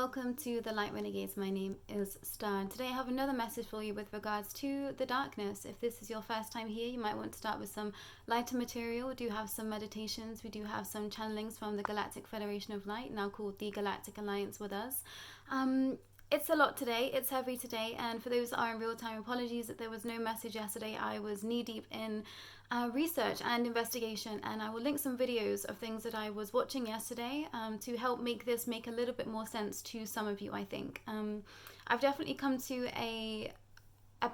welcome to the Light Renegades. My name is Starr, and today I have another message for you with regards to the darkness. If this is your first time here, you might want to start with some lighter material. We do have some meditations, we do have some channelings from the Galactic Federation of Light, now called the Galactic Alliance, with us. It's a lot today, it's heavy today, and for those that are in real time, apologies that there was no message yesterday. I was knee deep in research and investigation, and I will link some videos of things that I was watching yesterday to help make this make a little bit more sense to some of you, I think. I've definitely come to a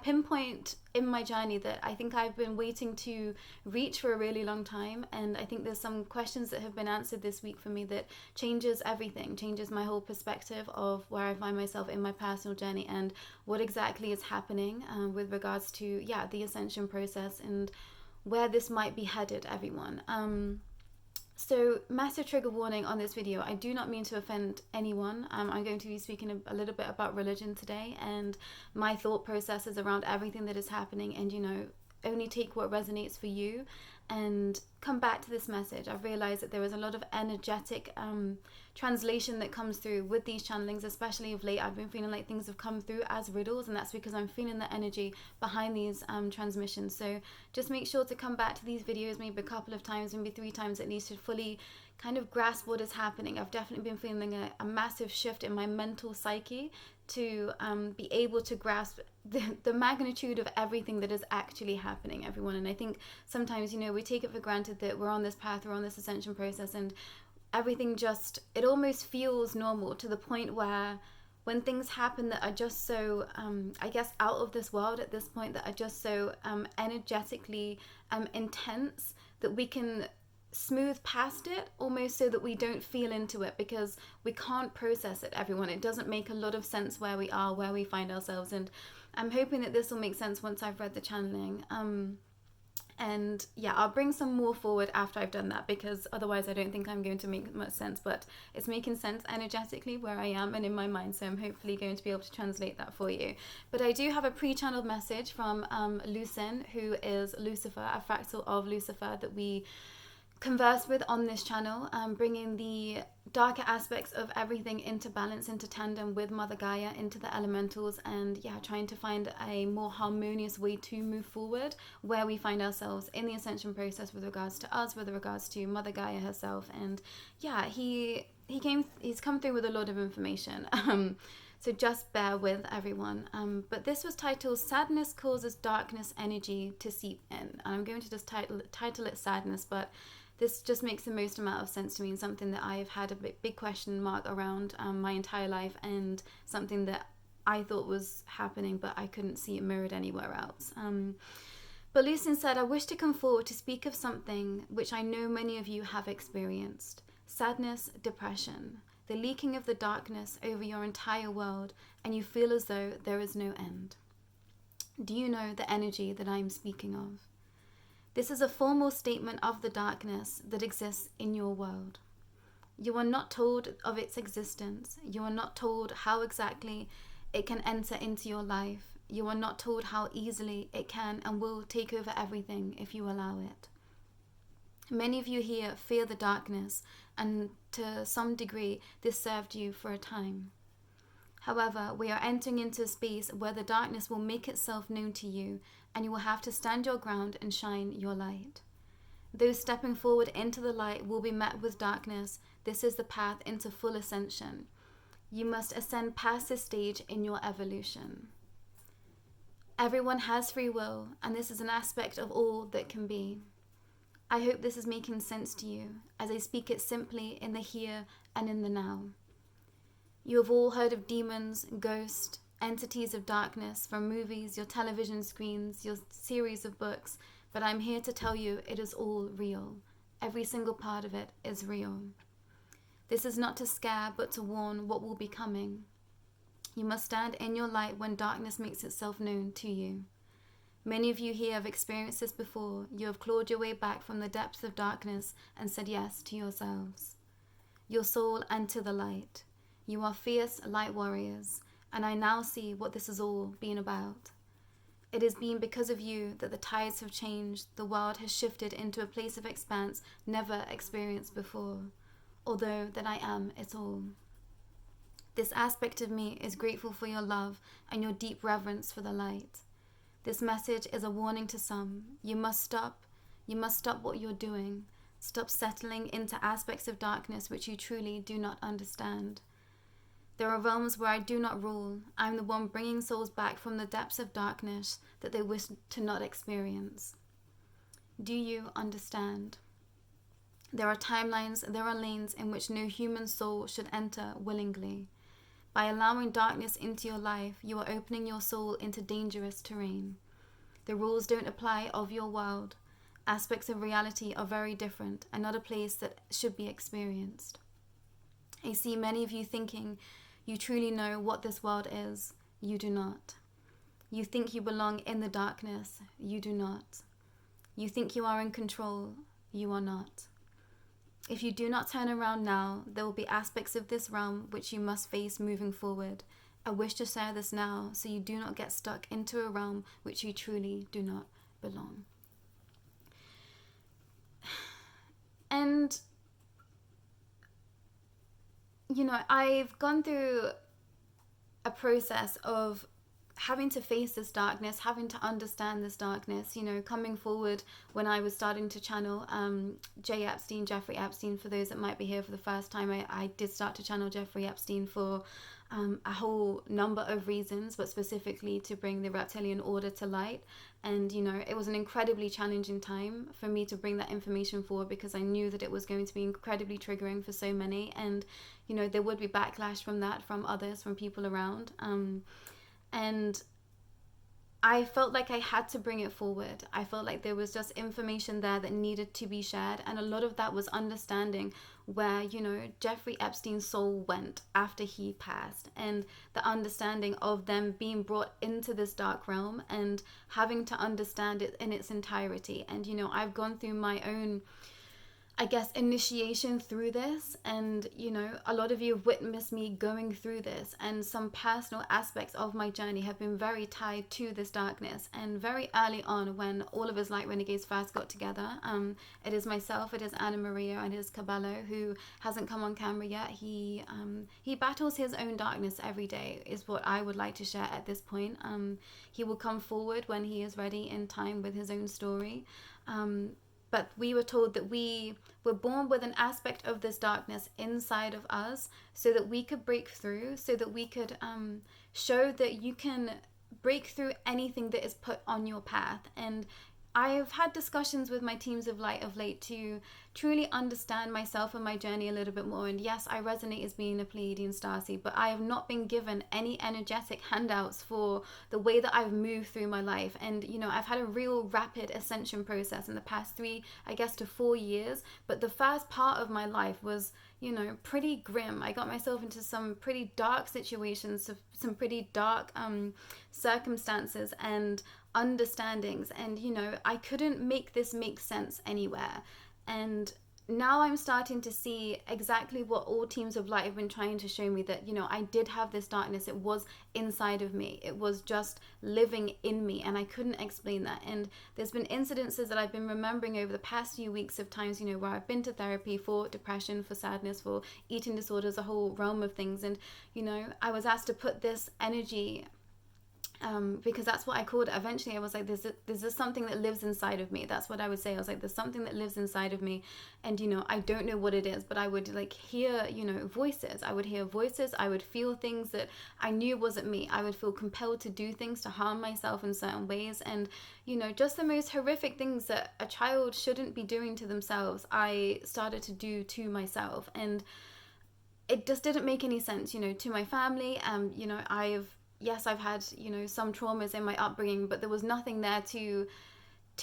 pinpoint in my journey that I think I've been waiting to reach for a really long time, and I think there's some questions that have been answered this week for me that changes everything, changes my whole perspective of where I find myself in my personal journey and what exactly is happening with regards to the ascension process and where this might be headed, everyone. So, massive trigger warning on this video. I do not mean to offend anyone. I'm going to be speaking a little bit about religion today and my thought processes around everything that is happening, and only take what resonates for you and come back to this message. I've realized that there is a lot of energetic translation that comes through with these channelings, especially of late. I've been feeling like things have come through as riddles, and that's because I'm feeling the energy behind these transmissions. So just make sure to come back to these videos maybe a couple of times, maybe 3 times at least, to fully kind of grasp what is happening. I've definitely been feeling a massive shift in my mental psyche to be able to grasp the magnitude of everything that is actually happening, everyone. And I think sometimes, we take it for granted that we're on this path, we're on this ascension process, and everything it almost feels normal, to the point where when things happen that are just so, out of this world at this point, that are just so energetically intense, that we can smooth past it almost, so that we don't feel into it, because we can't process it, everyone. It doesn't make a lot of sense where we are, where we find ourselves, and I'm hoping that this will make sense once I've read the channeling. I'll bring some more forward after I've done that, because otherwise I don't think I'm going to make much sense, but it's making sense energetically where I am and in my mind, so I'm hopefully going to be able to translate that for you. But I do have a pre-channeled message from Lucin, who is Lucifer, a fractal of Lucifer that we converse with on this channel, bringing the darker aspects of everything into balance, into tandem with Mother Gaia, into the elementals, and trying to find a more harmonious way to move forward where we find ourselves in the ascension process with regards to us, with regards to Mother Gaia herself. And he's come through with a lot of information. So just bear with, everyone. But this was titled "Sadness Causes Darkness Energy to Seep In." And I'm going to just title it Sadness, but this just makes the most amount of sense to me, and something that I've had a big question mark around my entire life, and something that I thought was happening, but I couldn't see it mirrored anywhere else. But Lucin said, "I wish to come forward to speak of something which I know many of you have experienced. Sadness, depression, the leaking of the darkness over your entire world, and you feel as though there is no end. Do you know the energy that I am speaking of? This is a formal statement of the darkness that exists in your world. You are not told of its existence. You are not told how exactly it can enter into your life. You are not told how easily it can and will take over everything if you allow it. Many of you here fear the darkness, and to some degree this served you for a time. However, we are entering into a space where the darkness will make itself known to you, and you will have to stand your ground and shine your light. Those stepping forward into the light will be met with darkness. This is the path into full ascension. You must ascend past this stage in your evolution. Everyone has free will, and this is an aspect of all that can be. I hope this is making sense to you as I speak it simply in the here and in the now. You have all heard of demons, ghosts, entities of darkness from movies, your television screens, your series of books, but I'm here to tell you it is all real. Every single part of it is real. This is not to scare, but to warn what will be coming. You must stand in your light when darkness makes itself known to you. Many of you here have experienced this before. You have clawed your way back from the depths of darkness and said yes to yourselves, your soul, and to the light. You are fierce light warriors, and I now see what this has all been about. It has been because of you that the tides have changed. The world has shifted into a place of expanse never experienced before, although that I am it all. This aspect of me is grateful for your love and your deep reverence for the light. This message is a warning to some. You must stop. You must stop what you're doing. Stop settling into aspects of darkness which you truly do not understand. There are realms where I do not rule. I'm the one bringing souls back from the depths of darkness that they wish to not experience. Do you understand? There are timelines, there are lanes in which no human soul should enter willingly. By allowing darkness into your life, you are opening your soul into dangerous terrain. The rules don't apply of your world. Aspects of reality are very different and not a place that should be experienced. I see many of you thinking you truly know what this world is. You do not. You think you belong in the darkness. You do not. You think you are in control. You are not. If you do not turn around now, there will be aspects of this realm which you must face moving forward. I wish to share this now so you do not get stuck into a realm which you truly do not belong. And, you know, I've gone through a process of having to face this darkness, having to understand this darkness, you know, coming forward when I was starting to channel Jeffrey Epstein. For those that might be here for the first time, I did start to channel Jeffrey Epstein for a whole number of reasons, but specifically to bring the reptilian order to light. And, you know, it was an incredibly challenging time for me to bring that information forward because I knew that it was going to be incredibly triggering for so many. And, you know, there would be backlash from that, from others, from people around. And I felt like I had to bring it forward. I felt like there was just information there that needed to be shared. And a lot of that was understanding where, you know, Jeffrey Epstein's soul went after he passed, and the understanding of them being brought into this dark realm and having to understand it in its entirety. And, you know, I've gone through my own, I guess, initiation through this, and, you know, a lot of you have witnessed me going through this, and some personal aspects of my journey have been very tied to this darkness. And very early on, when all of us Light Renegades first got together, it is myself, it is Anna Maria, and it is Cabello, who hasn't come on camera yet. He battles his own darkness every day, is what I would like to share at this point. He will come forward when he is ready in time with his own story. But we were told that we were born with an aspect of this darkness inside of us so that we could break through, so that we could show that you can break through anything that is put on your path. And I've had discussions with my teams of light of late to truly understand myself and my journey a little bit more. And yes, I resonate as being a Pleiadian Starseed, but I have not been given any energetic handouts for the way that I've moved through my life. And, you know, I've had a real rapid ascension process in the past 3, I guess, to 4 years. But the first part of my life was, you know, pretty grim. I got myself into some pretty dark situations, some pretty dark circumstances and understandings, and, you know, I couldn't make this make sense anywhere. And now I'm starting to see exactly what all teams of light have been trying to show me, that, you know, I did have this darkness. It was inside of me. It was just living in me, and I couldn't explain that. And there's been incidences that I've been remembering over the past few weeks of times, you know, where I've been to therapy for depression, for sadness, for eating disorders, a whole realm of things. And, you know, I was asked to put this energy, because that's what I called it. Eventually I was like, there's this something that lives inside of me. That's what I would say. I was like, there's something that lives inside of me, and, you know, I don't know what it is, but I would, like, hear, you know, voices. I would hear voices. I would feel things that I knew wasn't me. I would feel compelled to do things, to harm myself in certain ways, and, you know, just the most horrific things that a child shouldn't be doing to themselves, I started to do to myself. And it just didn't make any sense, you know, to my family. You know, I've had, you know, some traumas in my upbringing, but there was nothing there to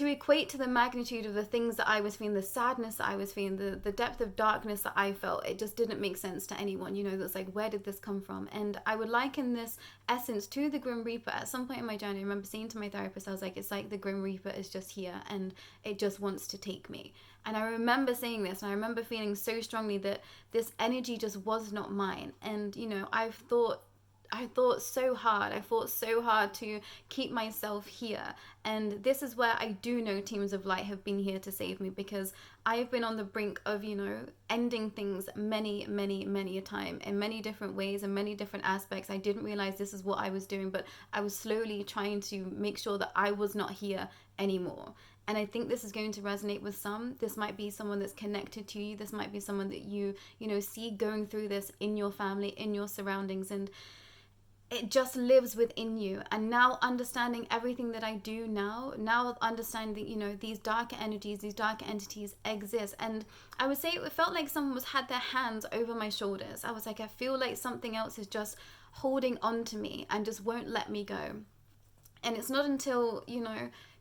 equate to the magnitude of the things that I was feeling, the sadness that I was feeling, the depth of darkness that I felt. It just didn't make sense to anyone, you know. That's like, where did this come from? And I would liken this essence to the Grim Reaper. At some point in my journey, I remember saying to my therapist, I was like, it's like the Grim Reaper is just here and it just wants to take me. And I remember saying this, and I remember feeling so strongly that this energy just was not mine. And, you know, I've thought I fought so hard to keep myself here. And this is where I do know teams of light have been here to save me, because I've been on the brink of, ending things many a time in many different ways and many different aspects. I didn't realize this is what I was doing, but I was slowly trying to make sure that I was not here anymore. And I think this is going to resonate with some. This might be someone that's connected to you. This might be someone that you see going through this in your family, in your surroundings, and it just lives within you. And now understanding everything that I do now understanding, these darker energies, these darker entities exist. And I would say it felt like someone had their hands over my shoulders. I was like, I feel like something else is just holding on to me and just won't let me go. And it's not until,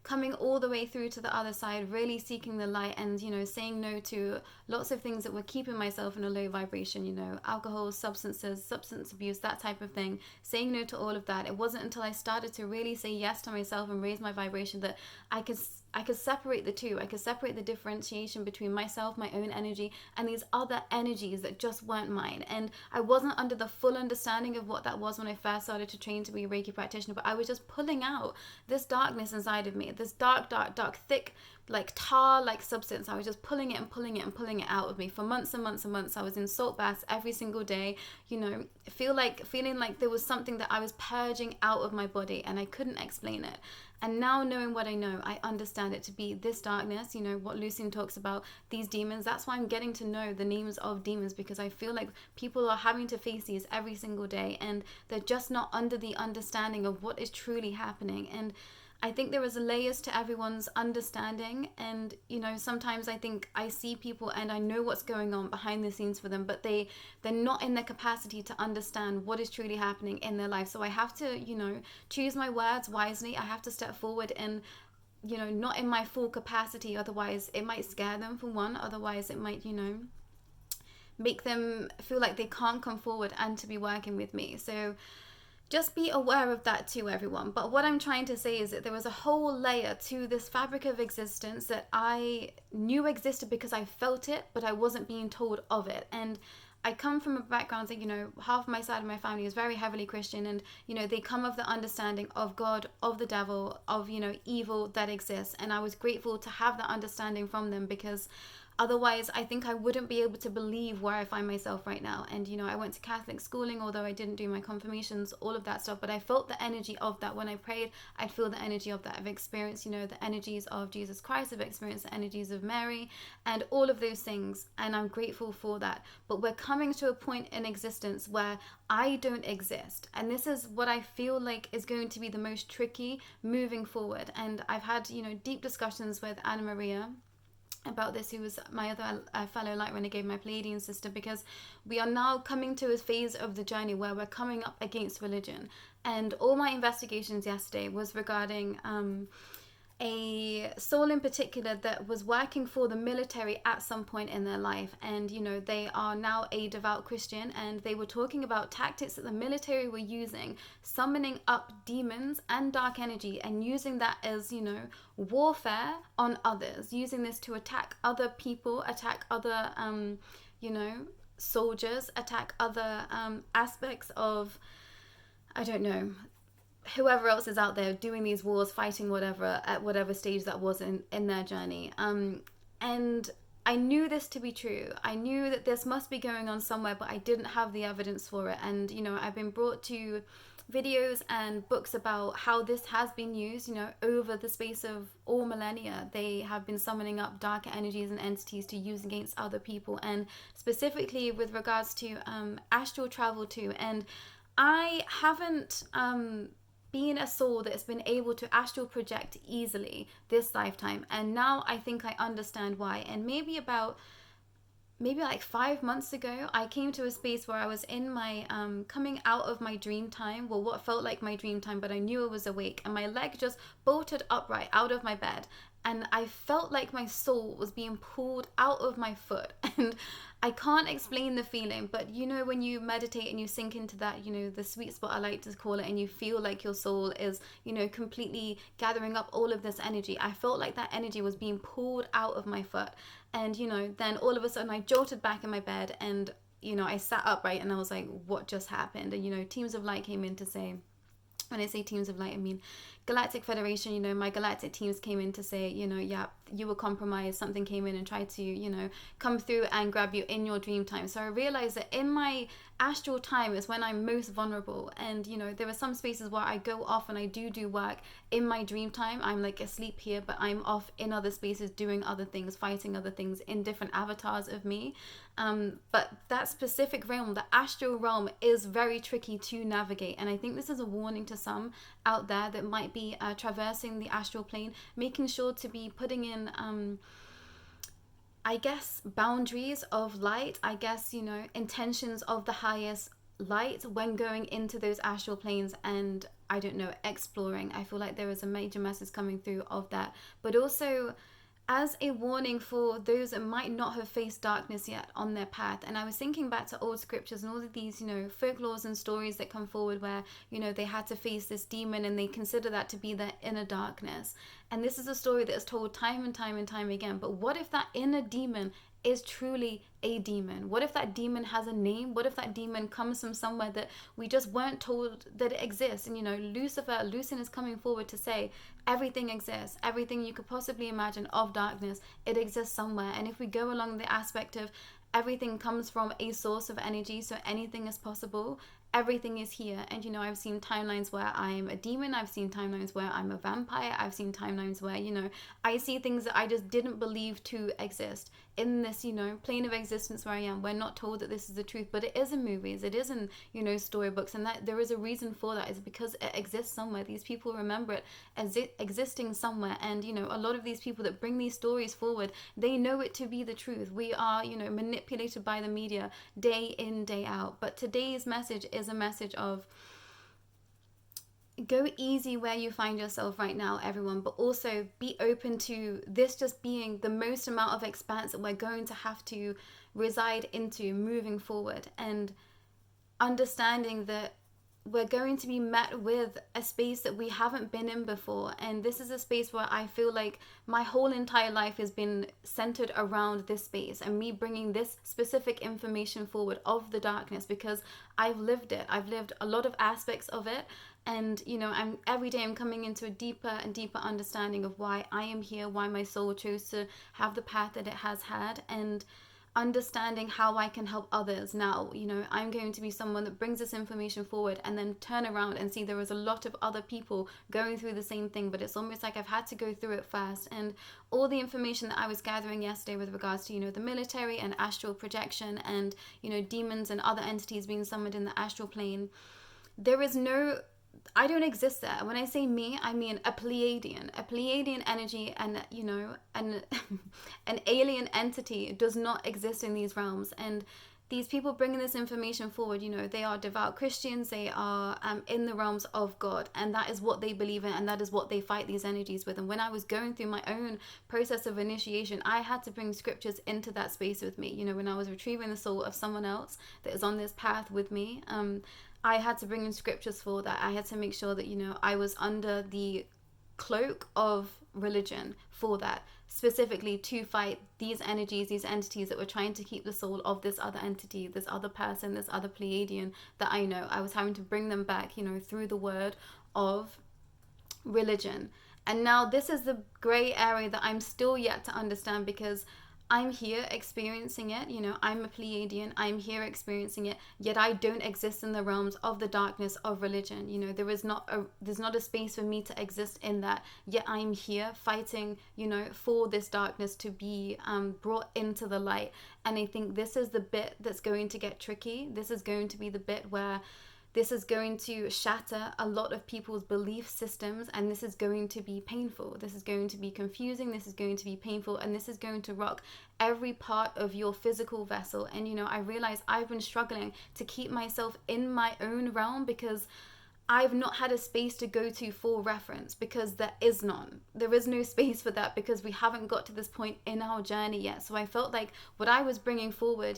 coming all the way through to the other side, really seeking the light and, saying no to lots of things that were keeping myself in a low vibration, alcohol, substances, substance abuse, that type of thing, saying no to all of that. It wasn't until I started to really say yes to myself and raise my vibration that I could separate the two. I could separate the differentiation between myself, my own energy, and these other energies that just weren't mine. And I wasn't under the full understanding of what that was when I first started to train to be a Reiki practitioner, but I was just pulling out this darkness inside of me, this dark, thick, like tar like substance. I was just pulling it out of me for months and months and months. I was in salt baths every single day, feeling like there was something that I was purging out of my body, and I couldn't explain it. And now, knowing what I know, I understand it to be this darkness, what Lucian talks about, these demons. That's why I'm getting to know the names of demons, because I feel like people are having to face these every single day, and they're just not under the understanding of what is truly happening. And I think there is layers to everyone's understanding, and sometimes I think I see people and I know what's going on behind the scenes for them, but they're not in the capacity to understand what is truly happening in their life. So I have to choose my words wisely. I have to step forward and not in my full capacity, otherwise it might scare them, for one. Otherwise it might make them feel like they can't come forward and to be working with me. So just be aware of that too, everyone. But what I'm trying to say is that there was a whole layer to this fabric of existence that I knew existed because I felt it, but I wasn't being told of it. And I come from a background that, half of my side of my family is very heavily Christian, and, they come of the understanding of God, of the devil, of, evil that exists. And I was grateful to have that understanding from them, because otherwise, I think I wouldn't be able to believe where I find myself right now. And, I went to Catholic schooling, although I didn't do my confirmations, all of that stuff. But I felt the energy of that when I prayed. I'd feel the energy of that. I've experienced, the energies of Jesus Christ. I've experienced the energies of Mary and all of those things. And I'm grateful for that. But we're coming to a point in existence where I don't exist. And this is what I feel like is going to be the most tricky moving forward. And I've had, deep discussions with Anna Maria about this, who was my other fellow Light Renegade, my Pleiadian sister, because we are now coming to a phase of the journey where we're coming up against religion. And all my investigations yesterday was regarding a soul in particular that was working for the military at some point in their life, and they are now a devout Christian, and they were talking about tactics that the military were using, summoning up demons and dark energy and using that as warfare on others, using this to attack other people, attack other soldiers, attack other aspects of, I don't know, whoever else is out there doing these wars, fighting whatever, at whatever stage that was in their journey. And I knew this to be true. I knew that this must be going on somewhere, but I didn't have the evidence for it. And, I've been brought to videos and books about how this has been used, over the space of all millennia. They have been summoning up darker energies and entities to use against other people, and specifically with regards to astral travel too. And I haven't been a soul that's been able to astral project easily this lifetime, and now I think I understand why. And maybe like 5 months ago, I came to a space where I was in my coming out of my dream time, well, what felt like my dream time, but I knew I was awake, and my leg just bolted upright out of my bed, and I felt like my soul was being pulled out of my foot. And I can't explain the feeling, but when you meditate and you sink into that, the sweet spot, I like to call it, and you feel like your soul is, completely gathering up all of this energy. I felt like that energy was being pulled out of my foot. And, then all of a sudden I jolted back in my bed, and, I sat up, right, and I was like, what just happened? And teams of light came in to say, when I say teams of light, I mean Galactic Federation. My galactic teams came in to say, yeah, you were compromised. Something came in and tried to, come through and grab you in your dream time. So I realized that in my astral time is when I'm most vulnerable. And, there are some spaces where I go off and I do work in my dream time. I'm like asleep here, but I'm off in other spaces doing other things, fighting other things in different avatars of me. But that specific realm, the astral realm, is very tricky to navigate. And I think this is a warning to some out there that might be traversing the astral plane, making sure to be putting in I guess boundaries of light, intentions of the highest light when going into those astral planes and exploring. I feel like there is a major message coming through of that, but also as a warning for those that might not have faced darkness yet on their path. And I was thinking back to old scriptures and all of these, folklores and stories that come forward where, they had to face this demon and they consider that to be their inner darkness. And this is a story that is told time and time and time again. But what if that inner demon is truly a demon? What if that demon has a name? What if that demon comes from somewhere that we just weren't told that it exists? And Lucin is coming forward to say everything exists, everything you could possibly imagine of darkness, it exists somewhere. And if we go along the aspect of everything comes from a source of energy, so anything is possible, everything is here. And I've seen timelines where I'm a demon, I've seen timelines where I'm a vampire, I've seen timelines where I see things that I just didn't believe to exist in this plane of existence where I am. We're not told that this is the truth, but it is in movies, it is in storybooks, and that there is a reason for that. Is because it exists somewhere. These people remember it as it existing somewhere. And a lot of these people that bring these stories forward, they know it to be the truth. We are manipulated by the media day in, day out. But today's message is a message of go easy where you find yourself right now, everyone, but also be open to this just being the most amount of expanse that we're going to have to reside into moving forward, and understanding that we're going to be met with a space that we haven't been in before. And this is a space where I feel like my whole entire life has been centered around this space and me bringing this specific information forward of the darkness, because I've lived it. I've lived a lot of aspects of it. And, every day I'm coming into a deeper and deeper understanding of why I am here, why my soul chose to have the path that it has had, and understanding how I can help others now. I'm going to be someone that brings this information forward and then turn around and see there is a lot of other people going through the same thing, but it's almost like I've had to go through it first. And all the information that I was gathering yesterday with regards to, the military and astral projection and, demons and other entities being summoned in the astral plane, I don't exist there. When I say me, I mean a Pleiadian energy, and an alien entity does not exist in these realms. And these people bringing this information forward, they are devout Christians, they are in the realms of God, and that is what they believe in, and that is what they fight these energies with. And when I was going through my own process of initiation, I had to bring scriptures into that space with me. When I was retrieving the soul of someone else that is on this path with me, I had to bring in scriptures for that. I had to make sure that, I was under the cloak of religion for that, specifically to fight these energies, these entities that were trying to keep the soul of this other entity, this other person, this other Pleiadian that I know. I was having to bring them back, through the word of religion. And now this is the gray area that I'm still yet to understand, because I'm here experiencing it, I'm a Pleiadian, I'm here experiencing it, yet I don't exist in the realms of the darkness of religion. There's not a space for me to exist in that, yet I'm here fighting, for this darkness to be brought into the light. And I think this is the bit that's going to get tricky. This is going to be the bit where this is going to shatter a lot of people's belief systems, and this is going to be painful. This is going to be confusing. This is going to be painful, and this is going to rock every part of your physical vessel. And, I realize I've been struggling to keep myself in my own realm because I've not had a space to go to for reference, because there is none. There is no space for that because we haven't got to this point in our journey yet. So I felt like what I was bringing forward,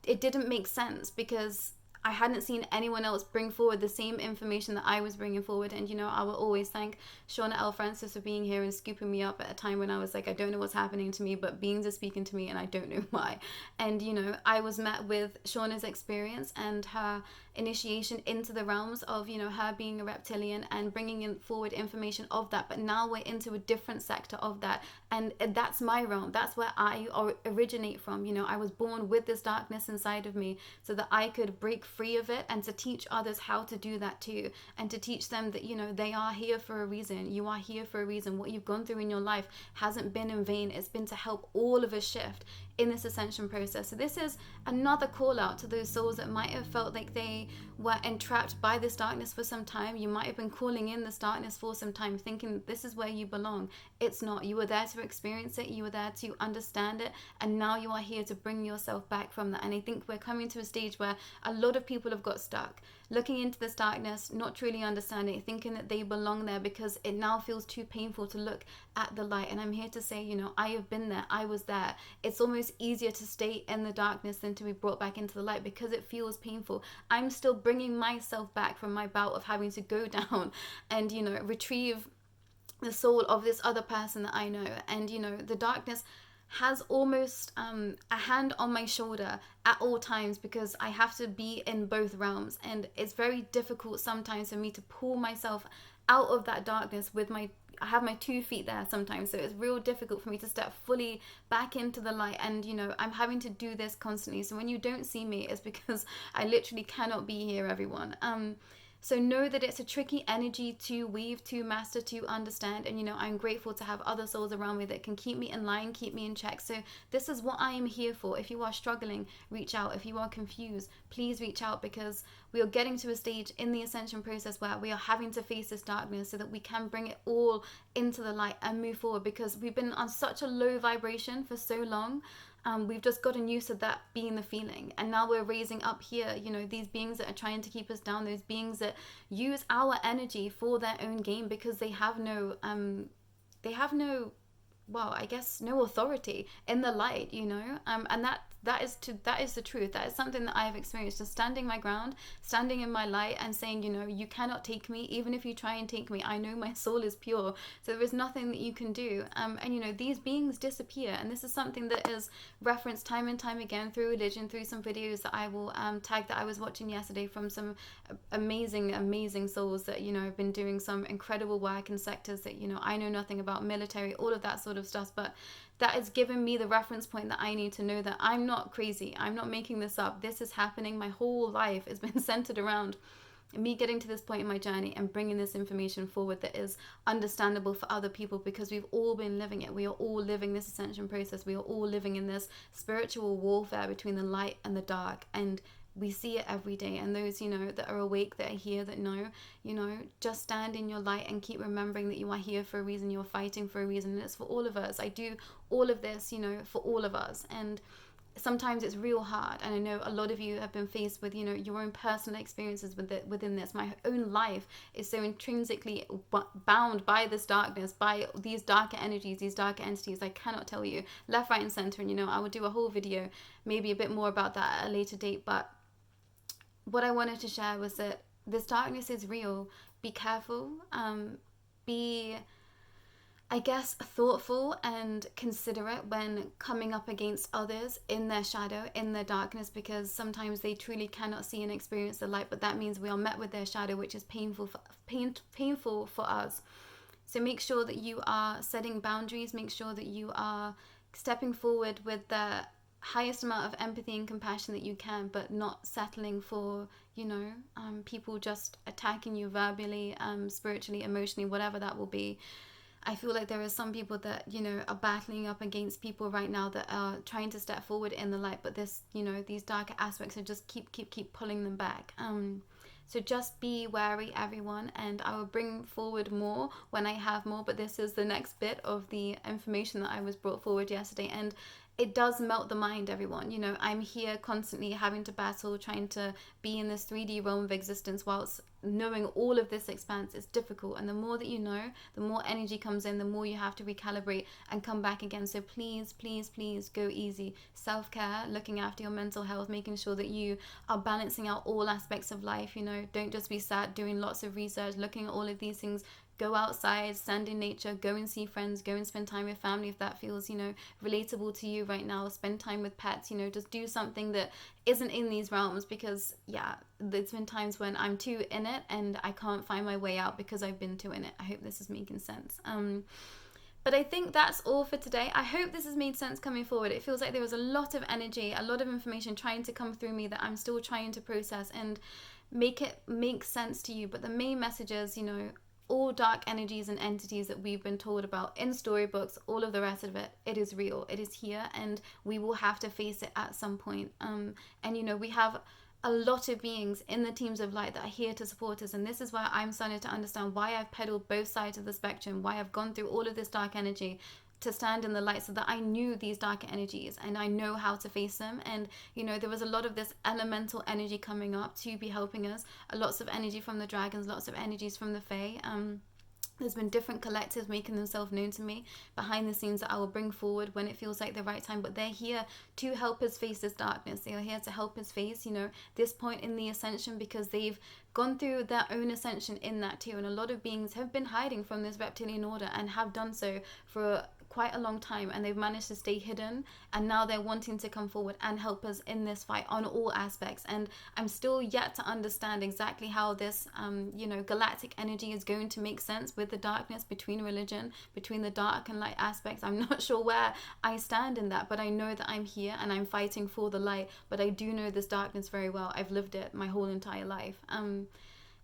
it didn't make sense because I hadn't seen anyone else bring forward the same information that I was bringing forward. And, you know, I will always thank Shauna L. Francis for being here and scooping me up at a time when I was like, I don't know what's happening to me, but beings are speaking to me and I don't know why. And, you know, I was met with Shauna's experience and her initiation into the realms of, you know, her being a reptilian and bringing in forward information of that. But now we're into a different sector of that. And that's my realm. That's where I originate from. You know, I was born with this darkness inside of me so that I could break free of it, and to teach others how to do that too, and to teach them that, you know, they are here for a reason. You are here for a reason. What you've gone through in your life hasn't been in vain. It's been to help all of us shift in this ascension process. So this is another call out to those souls that might have felt like they were entrapped by this darkness for some time. You might have been calling in this darkness for some time, thinking this is where you belong. It's not. You were there to experience it. You were there to understand it. And now you are here to bring yourself back from that. And I think we're coming to a stage where a lot of people have got stuck, looking into this darkness, not truly understanding it, thinking that they belong there because it now feels too painful to look at the light. And I'm here to say, you know, I have been there. I was there. It's almost easier to stay in the darkness than to be brought back into the light because it feels painful. I'm still bringing myself back from my bout of having to go down and, you know, retrieve the soul of this other person that I know. And, you know, the darkness has almost a hand on my shoulder at all times because I have to be in both realms, and it's very difficult sometimes for me to pull myself out of that darkness with I have my 2 feet there sometimes, so it's real difficult for me to step fully back into the light. And, you know, I'm having to do this constantly. So when you don't see me, it's because I literally cannot be here, everyone. So know that it's a tricky energy to weave, to master, to understand. And, you know, I'm grateful to have other souls around me that can keep me in line, keep me in check. So this is what I am here for. If you are struggling, reach out. If you are confused, please reach out, because we are getting to a stage in the ascension process where we are having to face this darkness so that we can bring it all into the light and move forward, because we've been on such a low vibration for so long. We've just gotten used to that being the feeling, and now we're raising up here, you know, these beings that are trying to keep us down, those beings that use our energy for their own gain because they have no well, I guess no authority in the light, you know, and that is the truth. That is something that I have experienced, just standing my ground, standing in my light and saying, you know, you cannot take me. Even if you try and take me, I know my soul is pure, so there is nothing that you can do. And you know, these beings disappear, and this is something that is referenced time and time again through religion, through some videos that I will tag that I was watching yesterday from some amazing souls that, you know, have been doing some incredible work in sectors that, you know, I know nothing about, military, all of that sort of stuff. But that has given me the reference point that I need to know that I'm not crazy. I'm not making this up. This is happening. My whole life has been centered around me getting to this point in my journey and bringing this information forward that is understandable for other people, because we've all been living it. We are all living this ascension process. We are all living in this spiritual warfare between the light and the dark, and we see it every day. And those, you know, that are awake, that are here, that know, you know, just stand in your light and keep remembering that you are here for a reason. You're fighting for a reason, and it's for all of us. I do all of this, you know, for all of us. And sometimes it's real hard, and I know a lot of you have been faced with, you know, your own personal experiences with it within this. My own life is so intrinsically bound by this darkness, by these darker energies, these darker entities. I cannot tell you left, right, and center. And, you know, I will do a whole video, maybe a bit more about that at a later date. But what I wanted to share was that this darkness is real. Be careful. Be, I guess, thoughtful and considerate when coming up against others in their shadow, in their darkness, because sometimes they truly cannot see and experience the light, but that means we are met with their shadow, which is painful for us. So make sure that you are setting boundaries. Make sure that you are stepping forward with the highest amount of empathy and compassion that you can, but not settling for, you know, people just attacking you verbally, spiritually, emotionally, whatever that will be. I feel like there are some people that, you know, are battling up against people right now that are trying to step forward in the light, but this, you know, these darker aspects are just keep pulling them back. So just be wary, everyone, and I will bring forward more when I have more, but this is the next bit of the information that I was brought forward yesterday. And it does melt the mind, everyone. You know, I'm here constantly having to battle, trying to be in this 3D realm of existence whilst knowing all of this expanse is difficult. And the more that you know, the more energy comes in, the more you have to recalibrate and come back again. So please, please, please go easy. Self-care, looking after your mental health, making sure that you are balancing out all aspects of life. You know, don't just be sat doing lots of research, looking at all of these things. Go outside, stand in nature, go and see friends, go and spend time with family if that feels, you know, relatable to you right now. Spend time with pets, you know, just do something that isn't in these realms, because yeah, there's been times when I'm too in it and I can't find my way out because I've been too in it. I hope this is making sense. But I think that's all for today. I hope this has made sense coming forward. It feels like there was a lot of energy, a lot of information trying to come through me that I'm still trying to process and make it make sense to you. But the main message is, you know, all dark energies and entities that we've been told about in storybooks, all of the rest of it, it is real. It is here, and we will have to face it at some point. And you know, we have a lot of beings in the teams of light that are here to support us, and this is why I'm starting to understand why I've peddled both sides of the spectrum, why I've gone through all of this dark energy to stand in the light, so that I knew these darker energies and I know how to face them. And you know, there was a lot of this elemental energy coming up to be helping us, lots of energy from the dragons, lots of energies from the fae. There's been different collectives making themselves known to me behind the scenes that I will bring forward when it feels like the right time. But they're here to help us face this darkness. They are here to help us face, you know, this point in the ascension, because they've gone through their own ascension in that too. And a lot of beings have been hiding from this reptilian order and have done so for quite a long time, and they've managed to stay hidden, and now they're wanting to come forward and help us in this fight on all aspects. And I'm still yet to understand exactly how this you know, galactic energy is going to make sense with the darkness, between religion, between the dark and light aspects. I'm not sure where I stand in that, but I know that I'm here and I'm fighting for the light. But I do know this darkness very well. I've lived it my whole entire life. And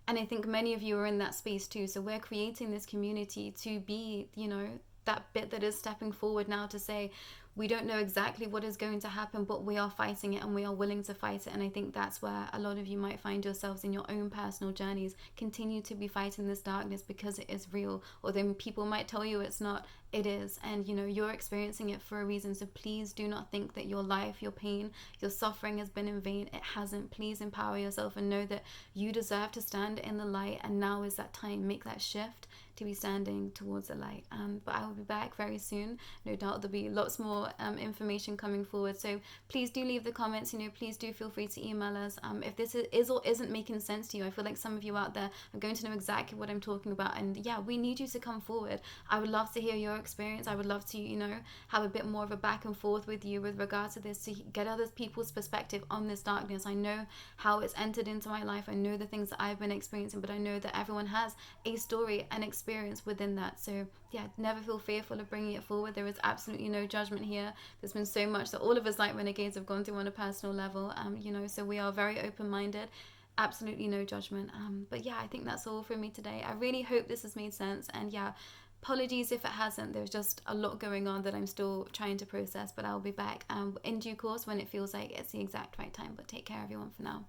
I think many of you are in that space too. So we're creating this community to be, you know, that bit that is stepping forward now to say, we don't know exactly what is going to happen, but we are fighting it and we are willing to fight it. And I think that's where a lot of you might find yourselves in your own personal journeys. Continue to be fighting this darkness because it is real. Although people might tell you it's not, it is. And you know, you're experiencing it for a reason. So please do not think that your life, your pain, your suffering has been in vain. It hasn't. Please empower yourself and know that you deserve to stand in the light. And now is that time. Make that shift to be standing towards the light. But I will be back very soon. No doubt there'll be lots more information coming forward. So please do leave the comments. You know, please do feel free to email us if this is or isn't making sense to you. I feel like some of you out there are going to know exactly what I'm talking about, and yeah, we need you to come forward. I would love to hear your experience. I would love to, you know, have a bit more of a back and forth with you with regards to this, to get other people's perspective on this darkness. I know how it's entered into my life. I know the things that I've been experiencing, but I know that everyone has a story and experience within that. So yeah, never feel fearful of bringing it forward. There is absolutely no judgment here. There's been so much that all of us Light Renegades have gone through on a personal level, you know, so we are very open-minded. Absolutely no judgment. But yeah, I think that's all from me today. I really hope this has made sense, and yeah, apologies if it hasn't. There's just a lot going on that I'm still trying to process, but I'll be back in due course when it feels like it's the exact right time. But take care, everyone, for now.